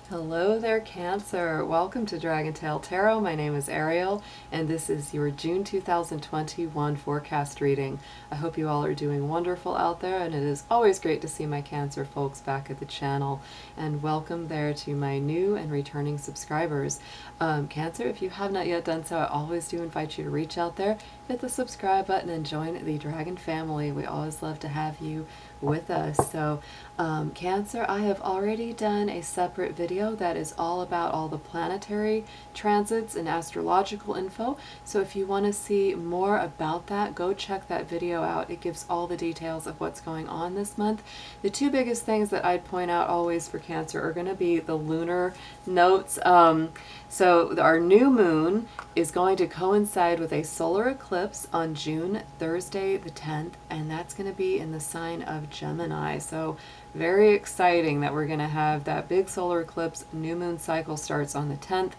Hello there, Cancer. Welcome to Dragon Tail Tarot. My name is Ariel, and this is your June 2021 forecast reading. I hope you all are doing wonderful out there, and it is always great to see my Cancer folks back at the channel. And welcome there to my new and returning subscribers. Cancer, if you have not yet done so, I always do invite you to reach out there, hit the subscribe button, and join the Dragon family. We always love to have you with us. So Cancer, I have already done a separate video that is all about all the planetary transits and astrological info. So if you want to see more about that, go check that video out. It gives all the details of what's going on this month. The two biggest things that I'd point out always for Cancer are going to be the lunar notes. So our new moon is going to coincide with a solar eclipse on June, Thursday the 10th, and that's going to be in the sign of Gemini. So very exciting that we're going to have that big solar eclipse. New moon cycle starts on the 10th,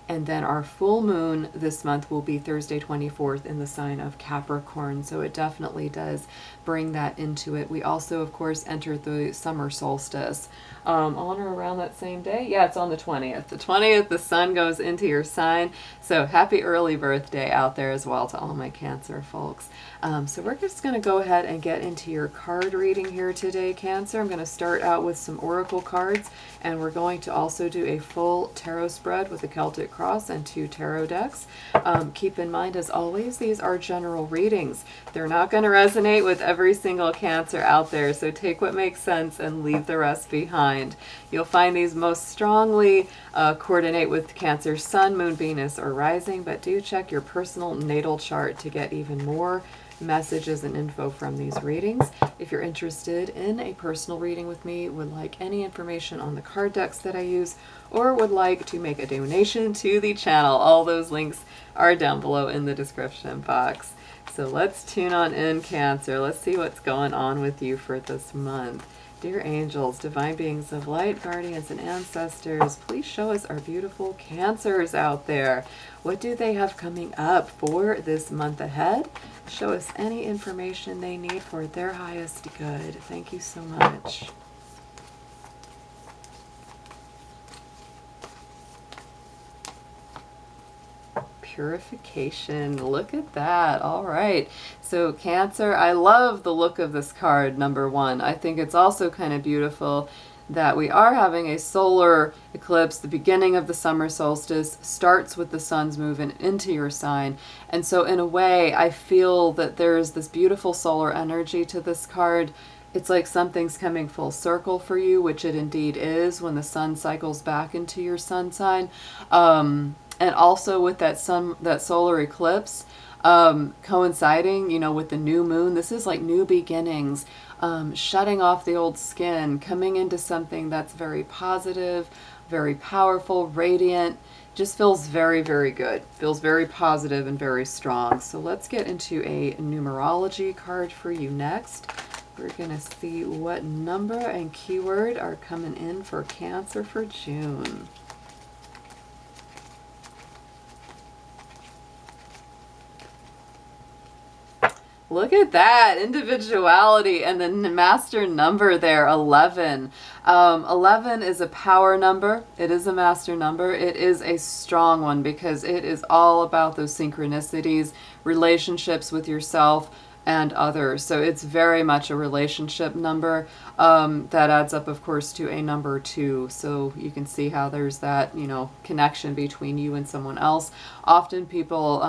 and then our full moon this month will be Thursday 24th in the sign of Capricorn. So it definitely does bring that into it. We also, of course, enter the summer solstice on or around that same day. Yeah, it's on the 20th. The 20th, the sun goes into your sign. So happy early birthday out there as well to all my Cancer folks. So we're just going to go ahead and get into your card reading here today, Cancer. I'm going to start out with some oracle cards, and we're going to also do a full tarot spread with a Celtic cross and 2 tarot decks. Keep in mind, as always, these are general readings. They're not going to resonate with every single Cancer out there, so take what makes sense and leave the rest behind. You'll find these most strongly coordinate with Cancer's Sun, Moon, Venus, or Rising, but do check your personal natal chart to get even more messages and info from these readings. If you're interested in a personal reading with me, would like any information on the card decks that I use, or would like to make a donation to the channel, all those links are down below in the description box. So let's tune on in, Cancer. Let's see what's going on with you for this month. Dear angels, divine beings of light, guardians, and ancestors, please show us our beautiful Cancers out there. What do they have coming up for this month ahead? Show us any information they need for their highest good. Thank you so much. Purification. Look at that. All right. So Cancer, I love the look of this card, number one. I think it's also kind of beautiful that we are having a solar eclipse. The beginning of the summer solstice starts with the sun's moving into your sign. And so in a way, I feel that there's this beautiful solar energy to this card. It's like something's coming full circle for you, which it indeed is when the sun cycles back into your sun sign. And also with that solar eclipse coinciding, you know, with the new moon, this is like new beginnings, shutting off the old skin, coming into something that's very positive, very powerful, radiant. Just feels very, very good. Feels very positive and very strong. So let's get into a numerology card for you next. We're going to see what number and keyword are coming in for Cancer for June. Look at that, individuality, and the master number there, 11. 11 is a power number. It is a master number. It is a strong one because it is all about those synchronicities, relationships with yourself and others. So it's very much a relationship number. That adds up, of course, to a number 2. So you can see how there's that, you know, connection between you and someone else. Often people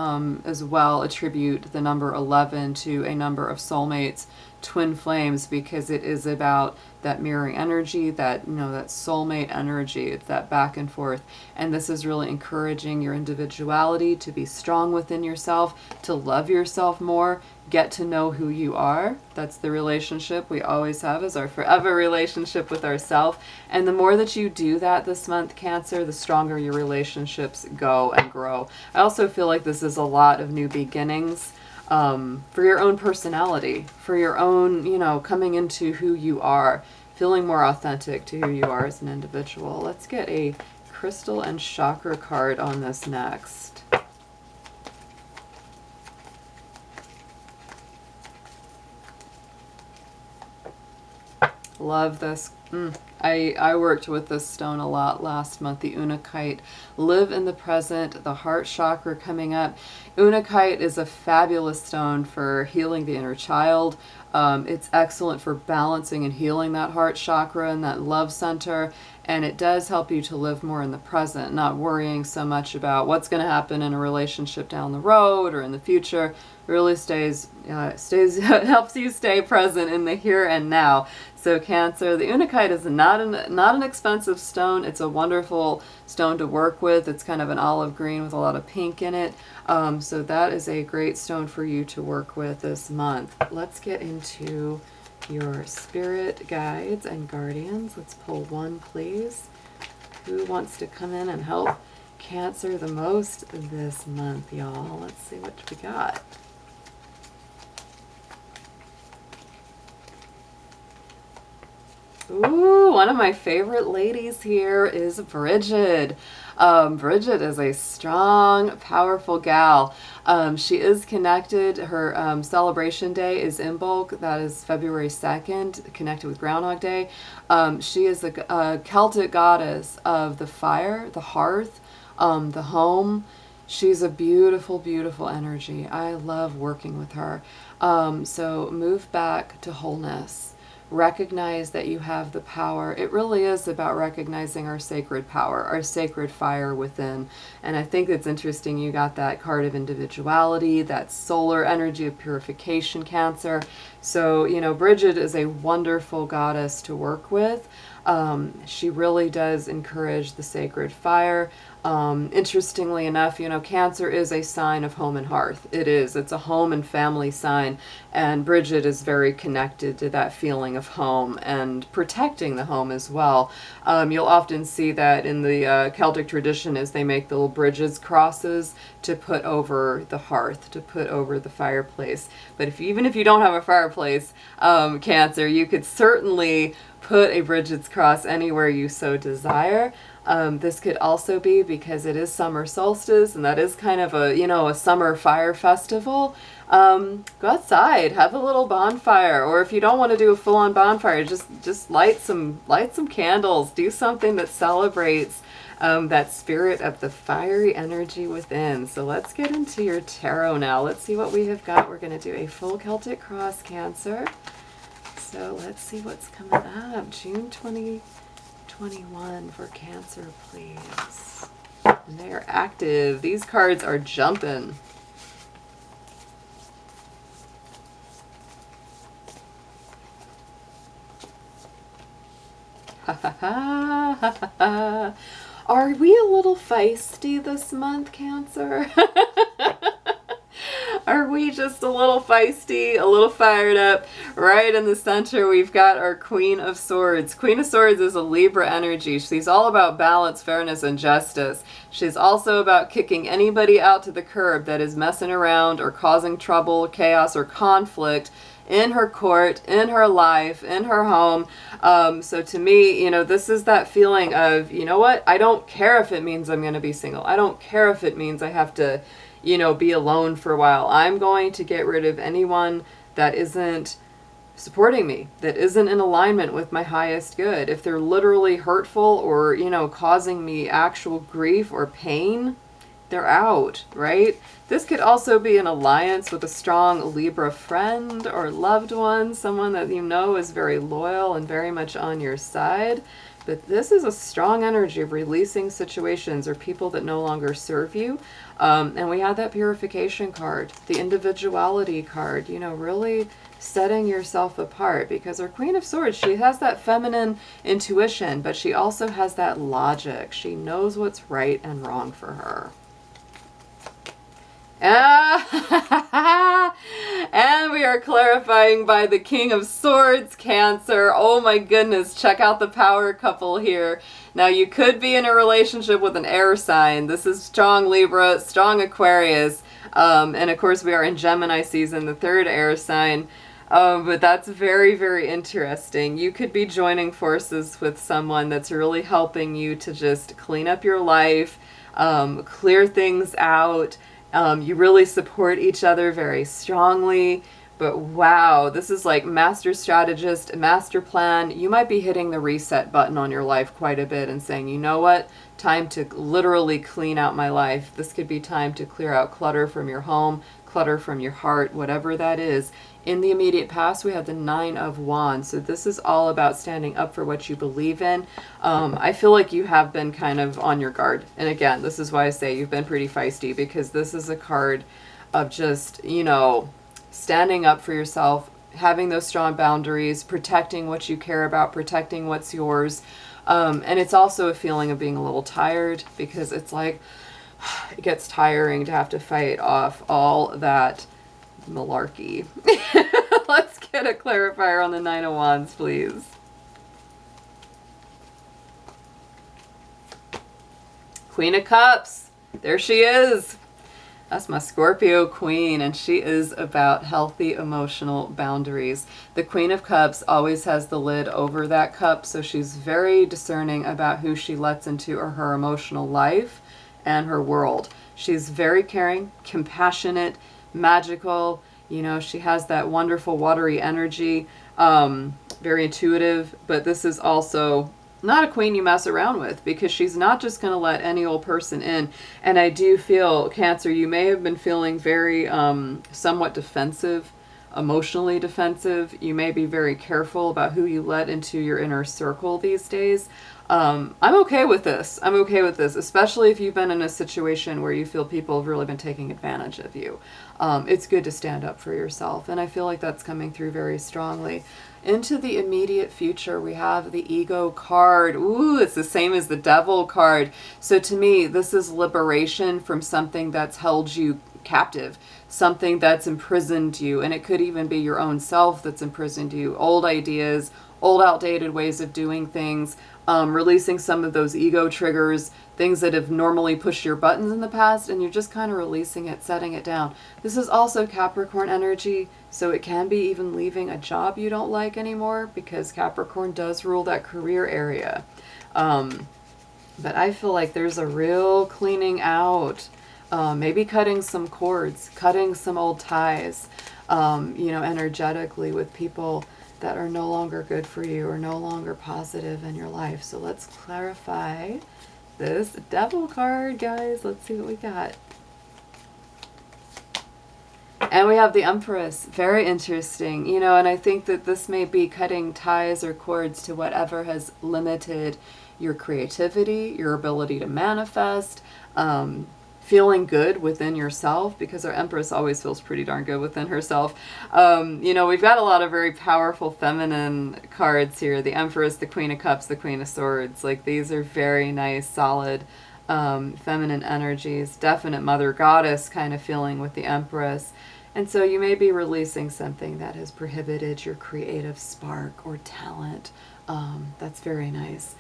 as well attribute the number 11 to a number of soulmates, twin flames, because it is about that mirroring energy, that, you know, that soulmate energy. It's that back and forth. And this is really encouraging your individuality to be strong within yourself, to love yourself more, get to know who you are. That's the relationship we always have, is our forever relationship with ourselves. And the more that you do that this month, Cancer, the stronger your relationships go and grow. I also feel like this is a lot of new beginnings for your own personality, for your own, you know, coming into who you are, feeling more authentic to who you are as an individual. Let's get a crystal and chakra card on this next. Love this. I worked with this stone a lot last month, the Unakite. Live in the present, the heart chakra coming up. Unakite is a fabulous stone for healing the inner child. It's excellent for balancing and healing that heart chakra and that love center. And it does help you to live more in the present, not worrying so much about what's going to happen in a relationship down the road or in the future. It really helps you stay present in the here and now. So Cancer, the Unakite is not an expensive stone. It's a wonderful stone to work with. It's kind of an olive green with a lot of pink in it. So that is a great stone for you to work with this month. Let's get into your spirit guides and guardians. Let's pull one, please. Who wants to come in and help Cancer the most this month, y'all? Let's see what we got. Ooh, one of my favorite ladies here is Bridget. Bridget is a strong, powerful gal. She is connected. Her celebration day is Imbolc. That is February 2nd, connected with Groundhog Day. She is a Celtic goddess of the fire, the hearth, the home. She's a beautiful, beautiful energy. I love working with her. So move back to wholeness. Recognize that you have the power. It really is about recognizing our sacred power, our sacred fire within. And I think it's interesting you got that card of individuality, that solar energy of purification, Cancer. So, you know, Bridget is a wonderful goddess to work with. She really does encourage the sacred fire. Interestingly enough, you know, Cancer is a sign of home and hearth. It is. It's a home and family sign. And Bridget is very connected to that feeling of home and protecting the home as well. You'll often see that in the Celtic tradition as they make the little bridges crosses to put over the hearth, to put over the fireplace. But even if you don't have a fireplace, Cancer, you could certainly put a Bridget's cross anywhere you so desire. This could also be because it is summer solstice, and that is kind of a, you know, a summer fire festival. Go outside, have a little bonfire, or if you don't want to do a full-on bonfire, just light some candles. Do something that celebrates that spirit of the fiery energy within. So let's get into your tarot now. Let's see what we have got. We're going to do a full Celtic cross, Cancer. So let's see what's coming up. June 2021 for Cancer, please. And they are active. These cards are jumping. Ha ha ha ha ha ha. Are we a little feisty this month, Cancer? Are we just a little feisty, a little fired up? Right in the center, we've got our Queen of Swords. Queen of Swords is a Libra energy. She's all about balance, fairness, and justice. She's also about kicking anybody out to the curb that is messing around or causing trouble, chaos, or conflict in her court, in her life, in her home. So to me, you know, this is that feeling of, you know what? I don't care if it means I'm going to be single. I don't care if it means I have to, you know, be alone for a while. I'm going to get rid of anyone that isn't supporting me, that isn't in alignment with my highest good. If they're literally hurtful or, you know, causing me actual grief or pain, they're out, right? This could also be an alliance with a strong Libra friend or loved one, someone that you know is very loyal and very much on your side. But this is a strong energy of releasing situations or people that no longer serve you. And we had that purification card, the individuality card, you know, really setting yourself apart, because our Queen of Swords, she has that feminine intuition, but she also has that logic. She knows what's right and wrong for her. And we are clarifying by the King of Swords, Cancer. Oh my goodness, check out the power couple here. Now you could be in a relationship with an air sign. This is strong Libra, strong Aquarius, and of course we are in Gemini season, the third air sign. But that's very, very interesting. You could be joining forces with someone that's really helping you to just clean up your life, clear things out. You really support each other very strongly, But wow, this is like master strategist, master plan. You might be hitting the reset button on your life quite a bit and saying, you know what? Time to literally clean out my life. This could be time to clear out clutter from your home, clutter from your heart, whatever that is. In the immediate past, we have the 9 of Wands. So this is all about standing up for what you believe in. I feel like you have been kind of on your guard. And again, this is why I say you've been pretty feisty, because this is a card of just, you know, standing up for yourself, having those strong boundaries, protecting what you care about, protecting what's yours. And it's also a feeling of being a little tired, because it's like, it gets tiring to have to fight off all that malarkey. Let's get a clarifier on the 9 of Wands, please. Queen of Cups. There she is. That's my Scorpio queen, and she is about healthy emotional boundaries. The Queen of Cups always has the lid over that cup, so she's very discerning about who she lets into her emotional life and her world. She's very caring, compassionate, magical. You know, she has that wonderful watery energy, very intuitive, but this is also not a queen you mess around with, because she's not just going to let any old person in. And I do feel, Cancer, you may have been feeling very somewhat defensive, emotionally defensive. You may be very careful about who you let into your inner circle these days. I'm okay with this. I'm okay with this, especially if you've been in a situation where you feel people have really been taking advantage of you. It's good to stand up for yourself, and I feel like that's coming through very strongly. Into the immediate future, we have the Ego card. Ooh, it's the same as the Devil card. So to me, this is liberation from something that's held you captive, something that's imprisoned you, and it could even be your own self that's imprisoned you. Old ideas, old outdated ways of doing things, releasing some of those ego triggers, things that have normally pushed your buttons in the past, and you're just kind of releasing it, setting it down. This is also Capricorn energy, so it can be even leaving a job you don't like anymore, because Capricorn does rule that career area. But I feel like there's a real cleaning out, maybe cutting some cords, cutting some old ties, you know, energetically with people that are no longer good for you or no longer positive in your life. So let's clarify this Devil card, guys. Let's see what we got. And we have the Empress. Very interesting. You know, and I think that this may be cutting ties or cords to whatever has limited your creativity, your ability to manifest, feeling good within yourself, because our Empress always feels pretty darn good within herself. You know, we've got a lot of very powerful feminine cards here. The Empress, the Queen of Cups, the Queen of Swords. Like, these are very nice, solid, feminine energies. Definite Mother Goddess kind of feeling with the Empress. And so you may be releasing something that has prohibited your creative spark or talent. That's very nice.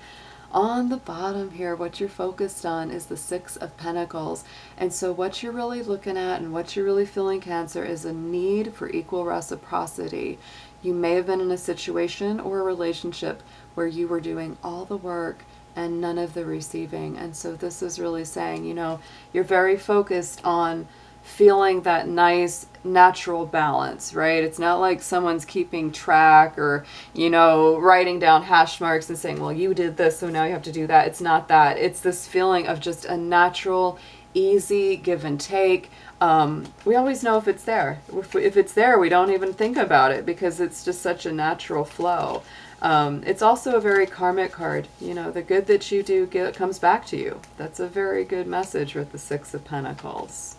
On the bottom here, what you're focused on is the 6 of Pentacles. And so what you're really looking at and what you're really feeling, Cancer, is a need for equal reciprocity. You may have been in a situation or a relationship where you were doing all the work and none of the receiving. And so this is really saying, you know, you're very focused on feeling that nice natural balance, right? It's not like someone's keeping track or, you know, writing down hash marks and saying, well, you did this, so now you have to do that. It's not that. It's this feeling of just a natural, easy give and take. We always know if it's there. If it's there, we don't even think about it, because it's just such a natural flow. It's also a very karmic card. You know, the good that you do comes back to you. That's a very good message with the 6 of Pentacles.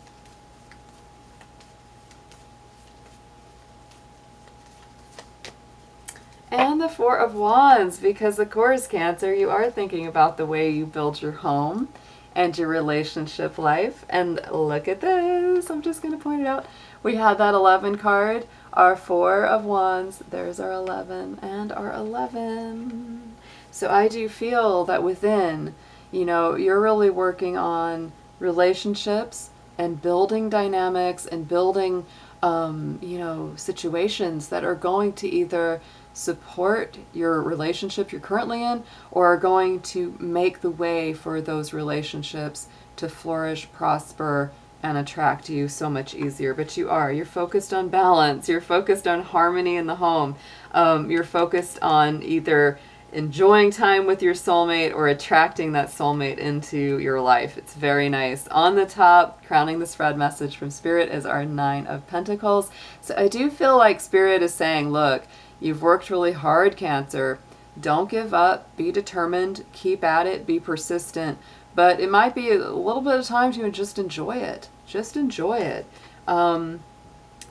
And the 4 of Wands, because of course, Cancer, you are thinking about the way you build your home and your relationship life. And look at this. I'm just going to point it out. We have that 11 card, our 4 of Wands. There's our 11 and our 11. So I do feel that within, you know, you're really working on relationships and building dynamics and building, you know, situations that are going to either support your relationship you're currently in, or are going to make the way for those relationships to flourish, prosper, and attract you so much easier. But you're focused on balance, you're focused on harmony in the home, you're focused on either enjoying time with your soulmate or attracting that soulmate into your life. It's very nice. On the top, crowning the spread message from Spirit, is our 9 of Pentacles. So I do feel like Spirit is saying, look, you've worked really hard, Cancer. Don't give up. Be determined. Keep at it. Be persistent. But it might be a little bit of time to just enjoy it. Just enjoy it.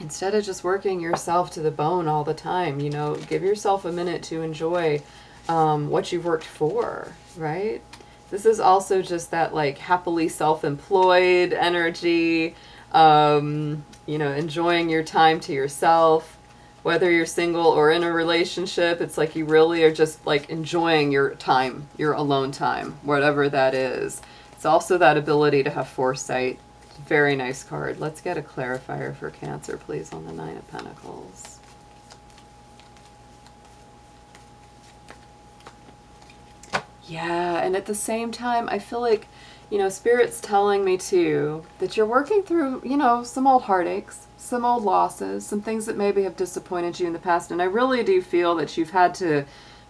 Instead of just working yourself to the bone all the time, you know, give yourself a minute to enjoy what you've worked for, right? This is also just that like happily self-employed energy, you know, enjoying your time to yourself, whether you're single or in a relationship. It's like you really are just like enjoying your time, your alone time, whatever that is. It's also that ability to have foresight. Very nice card. Let's get a clarifier for Cancer, please, on the 9 of Pentacles. Yeah, and at the same time, I feel like, you know, Spirit's telling me too that you're working through, you know, some old heartaches, some old losses, some things that maybe have disappointed you in the past. And I really do feel that you've had to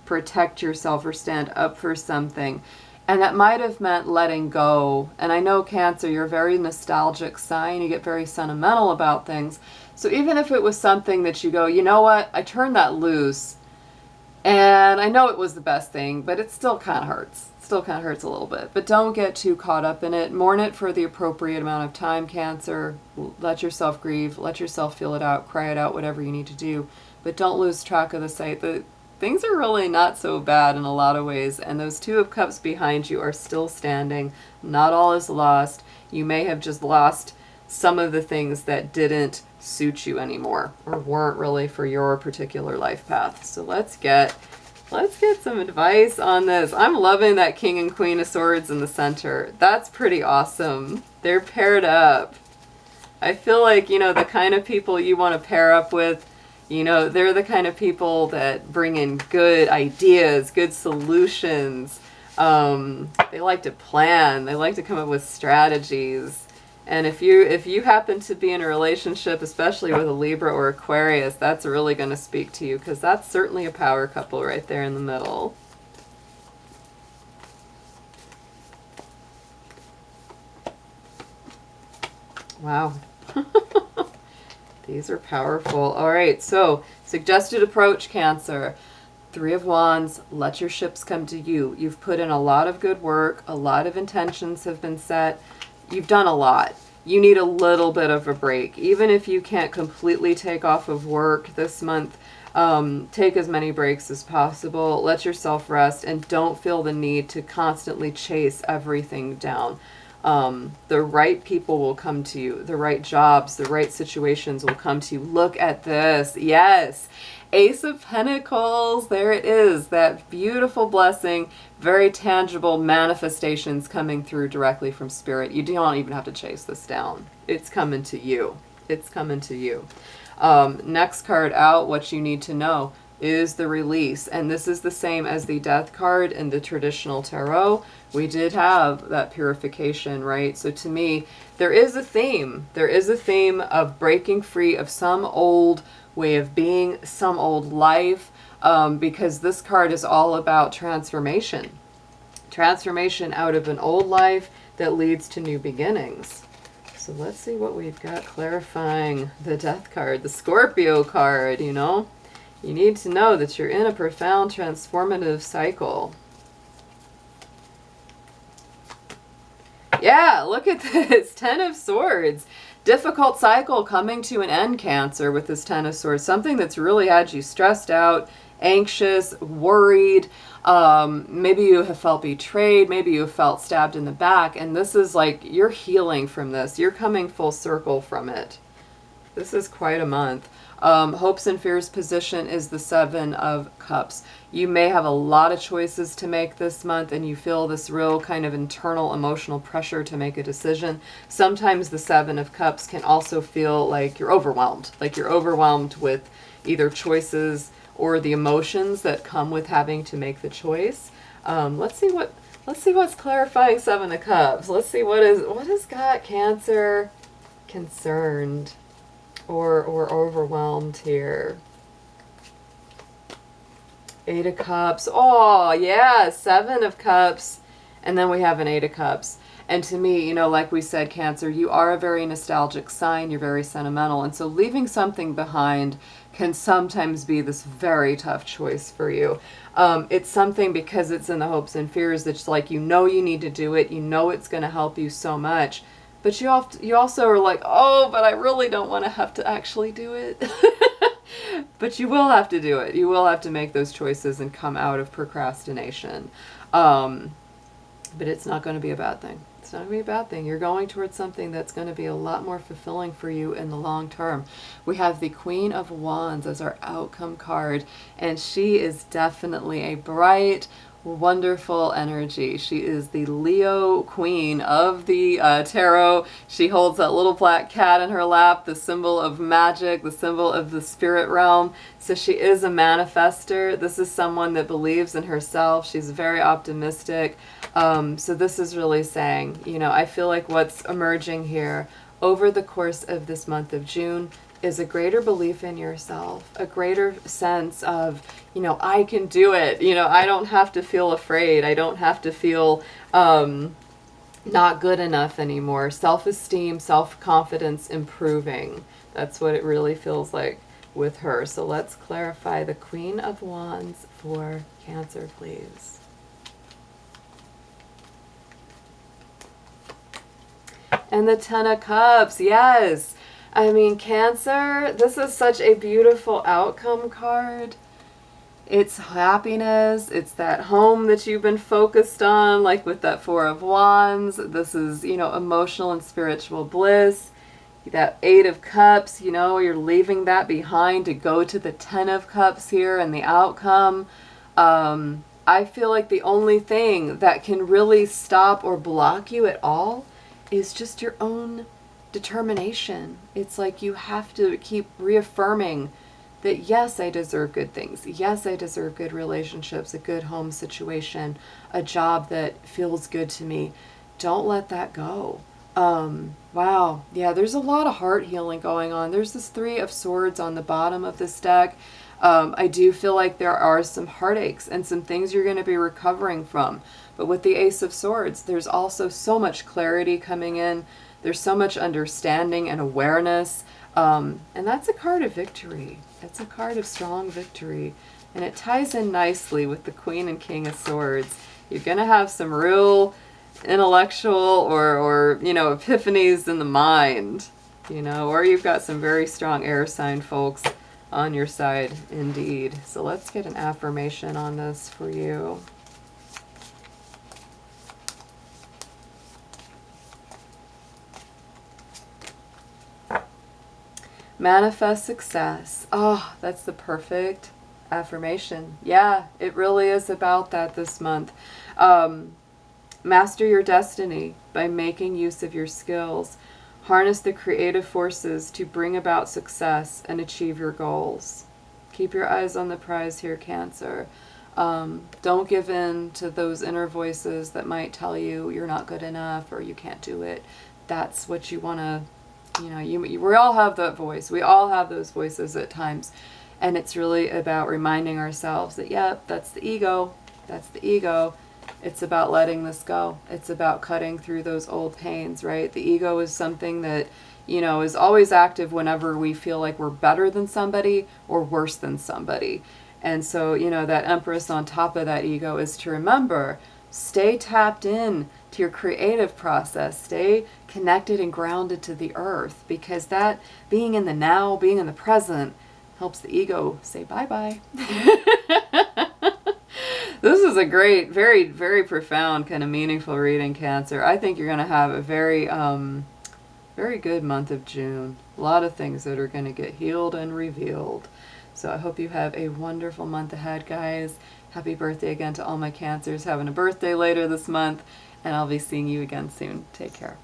protect yourself or stand up for something. And that might have meant letting go. And I know, Cancer, you're a very nostalgic sign. You get very sentimental about things. So even if it was something that you go, you know what, I turned that loose, and I know it was the best thing, but it still kind of hurts. Still kind of hurts a little bit. But don't get too caught up in it. Mourn it for the appropriate amount of time, Cancer. Let yourself grieve. Let yourself feel it out. Cry it out, whatever you need to do. But don't lose track of the sight. Things are really not so bad in a lot of ways. And those 2 of Cups behind you are still standing. Not all is lost. You may have just lost some of the things that didn't suit you anymore or weren't really for your particular life path. So let's get some advice on this. I'm loving that King and Queen of Swords in the center. That's pretty awesome. They're paired up. I feel like, you know, the kind of people you want to pair up with, you know, they're the kind of people that bring in good ideas, good solutions. They like to plan. They like to come up with strategies. And if you happen to be in a relationship, especially with a Libra or Aquarius, that's really going to speak to you, because that's certainly a power couple right there in the middle. Wow. These are powerful. All right, so suggested approach, Cancer. 3 of Wands, let your ships come to you. You've put in a lot of good work. A lot of intentions have been set. You've done a lot. You need a little bit of a break. Even if you can't completely take off of work this month, take as many breaks as possible. Let yourself rest and don't feel the need to constantly chase everything down. The right people will come to you. The right jobs, the right situations will come to you. Look at this. Yes. Ace of Pentacles, there it is, that beautiful blessing, very tangible manifestations coming through directly from Spirit. You don't even have to chase this down. It's coming to you. It's coming to you. Next card out, what you need to know is the release. And this is the same as the Death card in the traditional tarot. We did have that purification, right? So to me, there is a theme. There is a theme of breaking free of some old way of being, some old life, because this card is all about transformation. Transformation out of an old life that leads to new beginnings. So let's see what we've got clarifying the Death card, the Scorpio card, you know. You need to know that you're in a profound transformative cycle. Yeah, look at this, 10 of Swords. Difficult cycle coming to an end, Cancer, with this 10 of Swords. Something that's really had you stressed out, anxious, worried. Maybe you have felt betrayed. Maybe you have felt stabbed in the back. And this is like, you're healing from this. You're coming full circle from it. This is quite a month. Hopes and fears position is the 7 of Cups. You may have a lot of choices to make this month, and you feel this real kind of internal emotional pressure to make a decision. Sometimes the 7 of Cups can also feel like you're overwhelmed with either choices or the emotions that come with having to make the choice. Let's see what's clarifying 7 of Cups. Let's see what is got, Cancer. concerned or overwhelmed here. 8 of Cups. Oh, yeah, 7 of Cups. And then we have an 8 of Cups. And to me, you know, like we said, Cancer, you are a very nostalgic sign. You're very sentimental. And so leaving something behind can sometimes be this very tough choice for you. It's something because it's in the hopes and fears that's like, you know, you need to do it. You know, it's going to help you so much. But you also are like, oh, but I really don't want to have to actually do it. But you will have to do it. You will have to make those choices and come out of procrastination. But it's not going to be a bad thing. It's not going to be a bad thing. You're going towards something that's going to be a lot more fulfilling for you in the long term. We have the Queen of Wands as our outcome card, and she is definitely a bright, wonderful energy. She is the Leo queen of the tarot. She holds that little black cat in her lap, the symbol of magic, the symbol of the spirit realm. So she is a manifester. This is someone that believes in herself. She's very optimistic. So this is really saying, you know, I feel like what's emerging here over the course of this month of June is a greater belief in yourself, a greater sense of, you know, I can do it. You know, I don't have to feel afraid. I don't have to feel not good enough anymore. Self-esteem, self-confidence improving. That's what it really feels like with her. So let's clarify the Queen of Wands for Cancer, please. And the Ten of Cups, yes. I mean, Cancer, this is such a beautiful outcome card. It's happiness. It's that home that you've been focused on, like with that Four of Wands. This is, you know, emotional and spiritual bliss. That 8 of Cups, you know, you're leaving that behind to go to the 10 of Cups here and the outcome. I feel like the only thing that can really stop or block you at all is just your own determination. It's like you have to keep reaffirming that, yes, I deserve good things. Yes, I deserve good relationships, a good home situation, a job that feels good to me. Don't let that go. Wow. Yeah, there's a lot of heart healing going on. There's this 3 of Swords on the bottom of this deck. I do feel like there are some heartaches and some things you're going to be recovering from. But with the Ace of Swords, there's also so much clarity coming in. There's so much understanding and awareness. And that's a card of victory. It's a card of strong victory. And it ties in nicely with the Queen and King of Swords. You're going to have some real intellectual or you know, epiphanies in the mind. You know, or you've got some very strong air sign folks on your side indeed. So let's get an affirmation on this for you. Manifest success. Oh, that's the perfect affirmation. Yeah, it really is about that this month. Master your destiny by making use of your skills. Harness the creative forces to bring about success and achieve your goals. Keep your eyes on the prize here, Cancer. Don't give in to those inner voices that might tell you you're not good enough or you can't do it. That's what you want to, you know, we all have that voice. We all have those voices at times. And it's really about reminding ourselves that, yep, that's the ego. That's the ego. It's about letting this go. It's about cutting through those old pains, right? The ego is something that, you know, is always active whenever we feel like we're better than somebody or worse than somebody. And so, you know, that Empress on top of that ego is to remember, stay tapped in to your creative process. Stay connected and grounded to the earth, because that being in the now, being in the present, helps the ego say bye-bye. This is a great, very, very profound, kind of meaningful reading, Cancer. I think you're going to have a very, very good month of June. A lot of things that are going to get healed and revealed. So I hope you have a wonderful month ahead, guys. Happy birthday again to all my Cancers having a birthday later this month. And I'll be seeing you again soon. Take care.